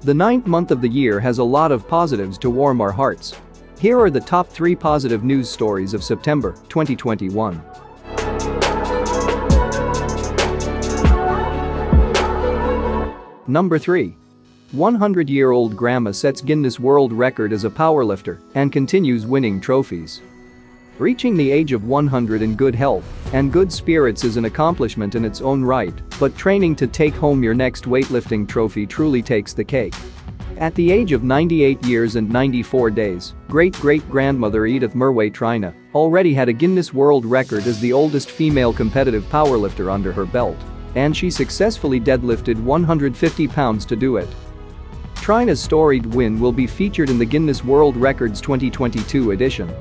The ninth month of the year has a lot of positives to warm our hearts. Here are the top 3 positive news stories of September 2021. Number 3. 100-year-old grandma sets Guinness World Record as a powerlifter and continues winning trophies. Reaching the age of 100 in good health and good spirits is an accomplishment in its own right, but training to take home your next weightlifting trophy truly takes the cake. At the age of 98 years and 94 days, great-great-grandmother Edith Murway-Traina already had a Guinness World Record as the oldest female competitive powerlifter under her belt, and she successfully deadlifted 150 pounds to do it. Traina's storied win will be featured in the Guinness World Records 2022 edition.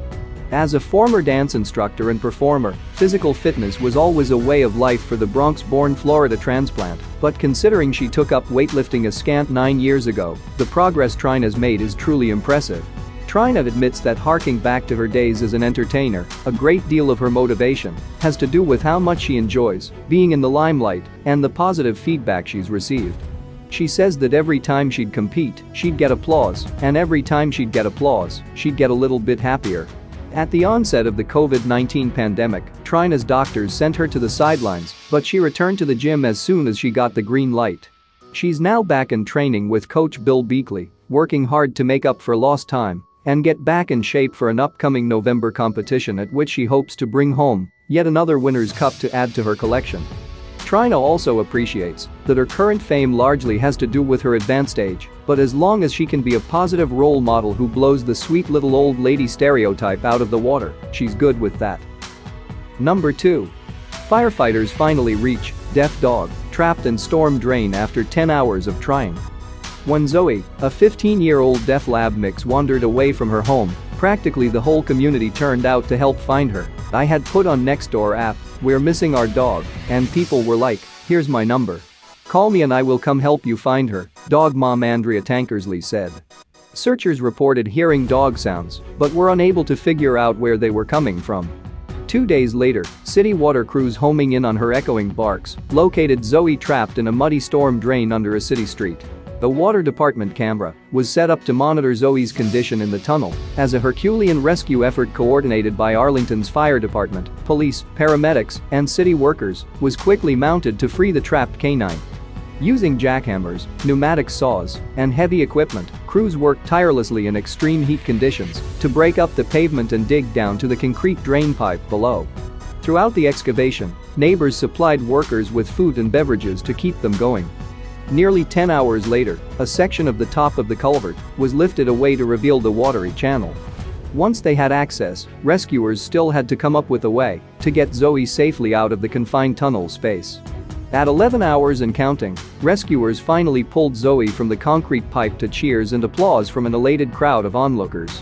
As a former dance instructor and performer, physical fitness was always a way of life for the Bronx-born Florida transplant, but considering she took up weightlifting a scant 9 years ago, the progress Traina's made is truly impressive. Traina admits that harking back to her days as an entertainer, a great deal of her motivation has to do with how much she enjoys being in the limelight and the positive feedback she's received. She says that every time she'd compete, she'd get applause, and every time she'd get applause, she'd get a little bit happier. At the onset of the COVID-19 pandemic, Traina's doctors sent her to the sidelines, but she returned to the gym as soon as she got the green light. She's now back in training with coach Bill Beakley, working hard to make up for lost time and get back in shape for an upcoming November competition at which she hopes to bring home yet another winner's cup to add to her collection. Traina also appreciates that her current fame largely has to do with her advanced age, but as long as she can be a positive role model who blows the sweet little old lady stereotype out of the water, she's good with that. Number 2. Firefighters finally reach deaf dog trapped in storm drain after 10 hours of trying. When Zoe, a 15-year-old deaf lab mix, wandered away from her home, practically the whole community turned out to help find her. I had put on Nextdoor app, "We're missing our dog," and people were like, "Here's my number. Call me and I will come help you find her," dog mom Andrea Tankersley said. Searchers reported hearing dog sounds, but were unable to figure out where they were coming from. 2 days later, city water crews homing in on her echoing barks located Zoe trapped in a muddy storm drain under a city street. The water department camera was set up to monitor Zoe's condition in the tunnel as a Herculean rescue effort coordinated by Arlington's fire department, police, paramedics, and city workers was quickly mounted to free the trapped canine. Using jackhammers, pneumatic saws, and heavy equipment, crews worked tirelessly in extreme heat conditions to break up the pavement and dig down to the concrete drain pipe below. Throughout the excavation, neighbors supplied workers with food and beverages to keep them going. Nearly 10 hours later, a section of the top of the culvert was lifted away to reveal the watery channel. Once they had access, rescuers still had to come up with a way to get Zoe safely out of the confined tunnel space. At 11 hours and counting, rescuers finally pulled Zoe from the concrete pipe to cheers and applause from an elated crowd of onlookers.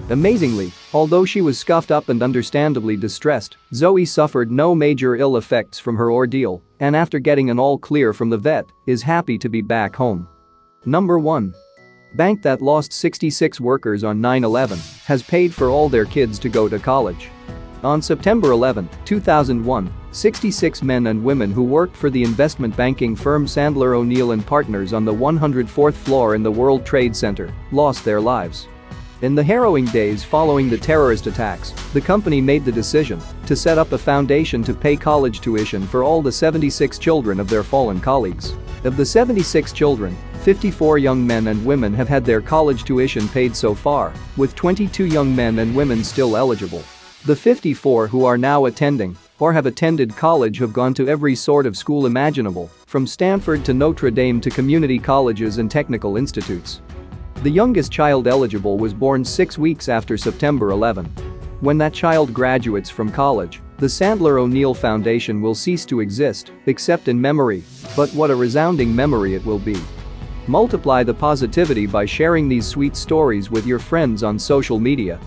Amazingly, although she was scuffed up and understandably distressed, Zoe suffered no major ill effects from her ordeal, and after getting an all clear from the vet, is happy to be back home. Number 1. Bank that lost 66 workers on 9/11 has paid for all their kids to go to college. On September 11, 2001, 66 men and women who worked for the investment banking firm Sandler O'Neill Partners on the 104th floor in the World Trade Center lost their lives. In the harrowing days following the terrorist attacks, the company made the decision to set up a foundation to pay college tuition for all the 76 children of their fallen colleagues. Of the 76 children, 54 young men and women have had their college tuition paid so far, with 22 young men and women still eligible. The 54 who are now attending or have attended college have gone to every sort of school imaginable, from Stanford to Notre Dame to community colleges and technical institutes. The youngest child eligible was born 6 weeks after September 11. When that child graduates from college, the Sandler O'Neill Foundation will cease to exist, except in memory, but what a resounding memory it will be. Multiply the positivity by sharing these sweet stories with your friends on social media.